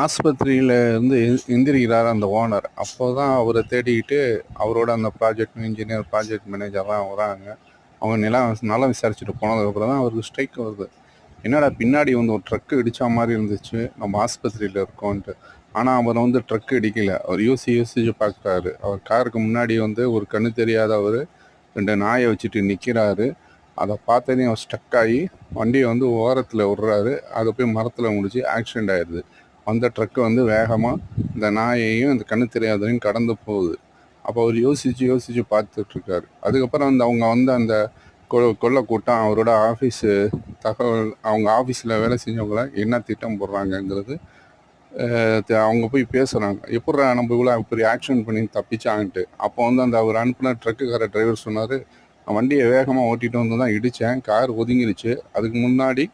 ஆஸ்பத்திரியில இருந்து எந்திரிக்கிறார் அந்த ஓனர். அப்போதான் அவரை தேடிக்கிட்டு அவரோட அந்த ப்ராஜெக்ட் இன்ஜினியர், ப்ராஜெக்ட் மேனேஜர்லாம் வராங்க. அவங்க நலம் விசாரிச்சுட்டு போனதுக்கப்புறம் தான் அவருக்கு ஸ்ட்ரைக் வருது. என்னடா பின்னாடி வந்து ஒரு ட்ரக்கு இடிச்ச மாதிரி இருந்துச்சு, நம்ம ஆஸ்பத்திரியில் இருக்கோன்ட்டு. ஆனால் அவர் வந்து ட்ரக்கு இடிக்கல. அவர் யோசிச்சு பார்க்குறாரு. அவர் காருக்கு முன்னாடி வந்து ஒரு கண்ணு தெரியாத அவர் 2 நாயை வச்சுட்டு நிற்கிறாரு. அதை பார்த்ததையும் அவர் ஸ்டக் ஆகி வண்டியை வந்து ஓரத்தில் விடுறாரு. அதை போய் மரத்தில் முடிச்சு ஆக்சிடெண்ட் ஆயிடுது. வந்த ட்ரக்கு வந்து வேகமாக இந்த நாயையும் இந்த கண்ணு தெரியாததையும் கடந்து போகுது. அப்போ அவர் யோசிச்சு பார்த்துட்ருக்காரு. அதுக்கப்புறம் வந்து அவங்க வந்து அந்த கொள்ள கூட்டம் அவரோட ஆஃபீஸு தகவல், அவங்க ஆஃபீஸில் வேலை செஞ்சவங்கள என்ன திட்டம் போடுறாங்கங்கிறது அவங்க போய் பேசுகிறாங்க. எப்பட்றா நம்ம இவ்வளோ பெரிய ஆக்சிடென்ட் பண்ணி தப்பிச்சான்ட்டு. அப்போ வந்து அந்த அவர் அனுப்பின ட்ரக்குக்கார டிரைவர் சொன்னார், வண்டியை வேகமாக ஓட்டிகிட்டு வந்து தான் இடித்தேன், கார் ஒதுங்கிடுச்சு. அதுக்கு முன்னாடி